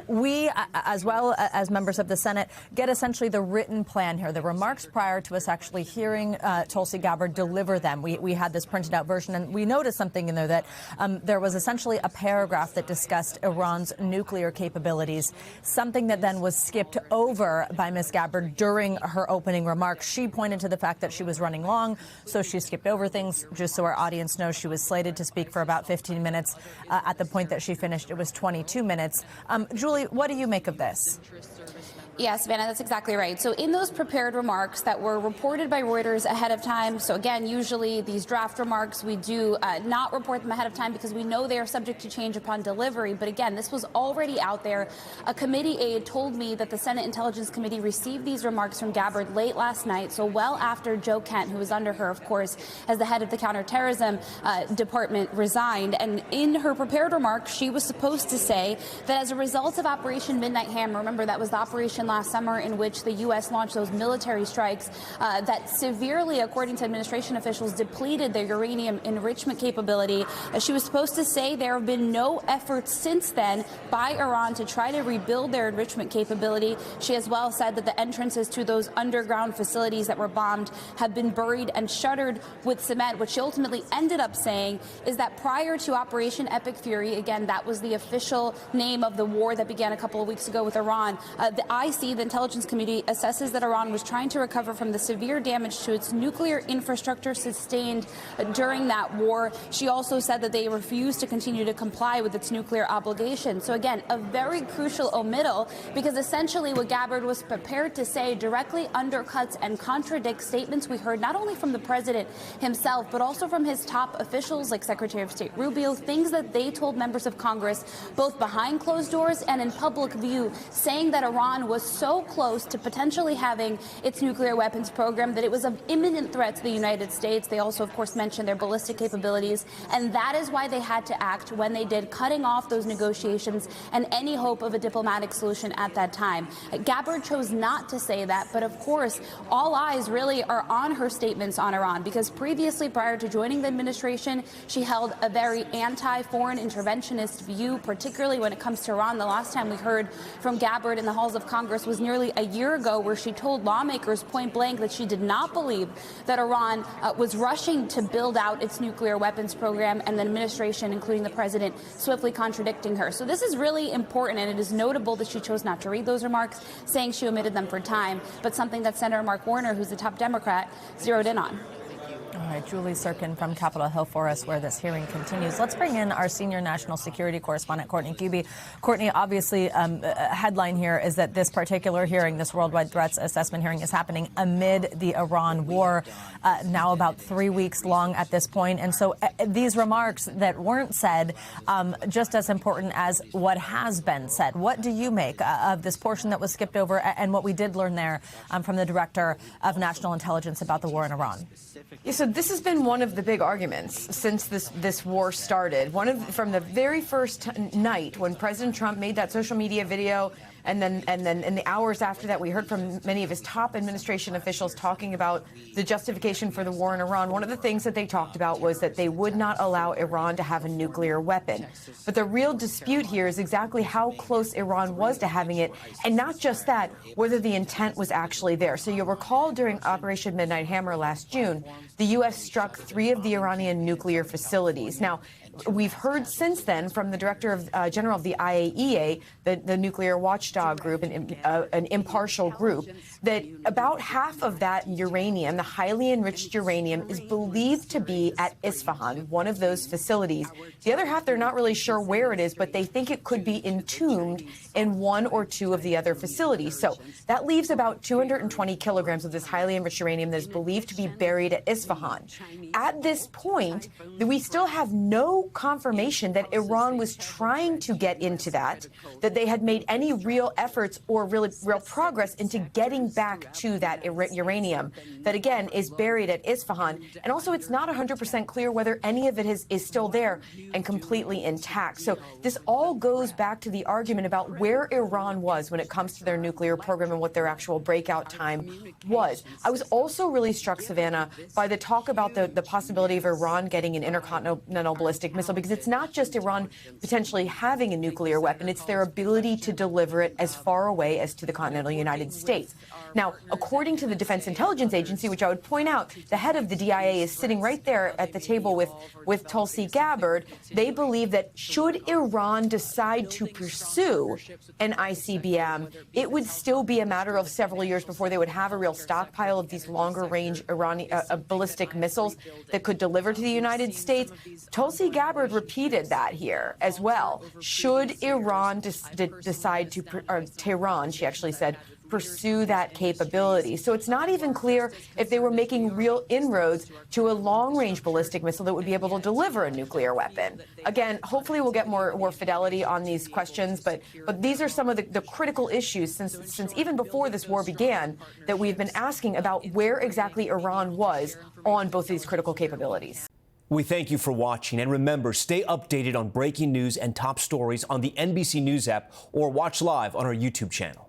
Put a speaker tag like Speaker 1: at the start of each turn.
Speaker 1: we, as well as members of the Senate, get essentially the written plan here, the remarks prior to us actually hearing Tulsi Gabbard deliver them. We had this printed out version, and we noticed something in there that there was essentially a paragraph that discussed Iran's nuclear capabilities, something that then was skipped over by Ms. Gabbard during her opening remarks. She pointed to the fact that she was running long, so she skipped over things. Just so our audience knows, she was slated to speak for about 15 minutes. At the point that she finished, it was 22 minutes. Julie, what do you make of this?
Speaker 2: Yes, Savannah, that's exactly right. So in those prepared remarks that were reported by Reuters ahead of time, so again, usually these draft remarks, we do not report them ahead of time because we know they are subject to change upon delivery. But again, this was already out there. A committee aide told me that the Senate Intelligence Committee received these remarks from Gabbard late last night, so well after Joe Kent, who was under her, of course, as the head of the counterterrorism department, resigned. And in her prepared remarks, she was supposed to say that as a result of Operation Midnight Hammer, remember that was the operation last summer in which the U.S. launched those military strikes that severely, according to administration officials, depleted their uranium enrichment capability. She was supposed to say there have been no efforts since then by Iran to try to rebuild their enrichment capability. She as well said that the entrances to those underground facilities that were bombed have been buried and shuttered with cement. What she ultimately ended up saying is that prior to Operation Epic Fury, again, that was the official name of the war that began a couple of weeks ago with Iran, the Intelligence Committee assesses that Iran was trying to recover from the severe damage to its nuclear infrastructure sustained during that war. She also said that they refused to continue to comply with its nuclear obligations. So again, a very crucial omittal, because essentially what Gabbard was prepared to say directly undercuts and contradicts statements we heard not only from the president himself, but also from his top officials like Secretary of State Rubio, things that they told members of Congress, both behind closed doors and in public view, saying that Iran was so close to potentially having its nuclear weapons program that it was of imminent threat to the United States. They also, of course, mentioned their ballistic capabilities, and that is why they had to act when they did, cutting off those negotiations and any hope of a diplomatic solution at that time. Gabbard chose not to say that, but of course, all eyes really are on her statements on Iran, because previously, prior to joining the administration, she held a very anti-foreign interventionist view, particularly when it comes to Iran. The last time we heard from Gabbard in the halls of Congress was nearly a year ago, where she told lawmakers point blank that she did not believe that Iran was rushing to build out its nuclear weapons program, and the administration, including the president, swiftly contradicting her. So this is really important, and it is notable that she chose not to read those remarks, saying she omitted them for time, but something that Senator Mark Warner, who's the top Democrat, zeroed in on.
Speaker 1: All right, Julie Tsirkin from Capitol Hill for us, where this hearing continues. Let's bring in our senior national security correspondent, Courtney Kube. Courtney, obviously, a headline here is that this particular hearing, this worldwide threats assessment hearing, is happening amid the Iran war, now about 3 weeks long at this point. And so these remarks that weren't said, just as important as what has been said. What do you make of this portion that was skipped over and what we did learn there from the director of national intelligence about the war in Iran?
Speaker 3: Yeah, so this has been one of the big arguments since this war started. From the very first night when President Trump made that social media video, and then in the hours after that, we heard from many of his top administration officials talking about the justification for the war in Iran. One of the things that they talked about was that they would not allow Iran to have a nuclear weapon. But the real dispute here is exactly how close Iran was to having it, and not just that, whether the intent was actually there. So you'll recall during Operation Midnight Hammer last June, the U.S. struck 3 of the Iranian nuclear facilities. Now, we've heard since then from the Director General of the IAEA, the nuclear watchdog group, an impartial group, that about half of that uranium, the highly enriched uranium, is believed to be at Isfahan, one of those facilities. The other half, they're not really sure where it is, but they think it could be entombed in 1 or 2 of the other facilities. So that leaves about 220 kilograms of this highly enriched uranium that is believed to be buried at Isfahan. At this point, we still have no confirmation that Iran was trying to get into that they had made any real efforts or real progress into getting back to that uranium that, again, is buried at Isfahan. And also, it's not 100% clear whether any of it is still there and completely intact. So this all goes back to the argument about where Iran was when it comes to their nuclear program and what their actual breakout time was. I was also really struck, Savannah, by the talk about the possibility of Iran getting an intercontinental ballistic missile, because it's not just Iran potentially having a nuclear weapon, it's their ability to deliver it as far away as to the continental United States. Now, according to the Defense Intelligence Agency, which I would point out, the head of the DIA is sitting right there at the table with Tulsi Gabbard. They believe that should Iran decide to pursue an ICBM, it would still be a matter of several years before they would have a real stockpile of these longer-range Iranian ballistic missiles that could deliver to the United States. Tulsi Gabbard repeated that here as well. Should Iran decide to, or Tehran, she actually said, pursue that capability. So it's not even clear if they were making real inroads to a long-range ballistic missile that would be able to deliver a nuclear weapon. Again, hopefully we'll get more fidelity on these questions, but these are some of the critical issues since even before this war began that we've been asking about where exactly Iran was on both these critical capabilities.
Speaker 4: We thank you for watching, and remember, stay updated on breaking news and top stories on the NBC News app or watch live on our YouTube channel.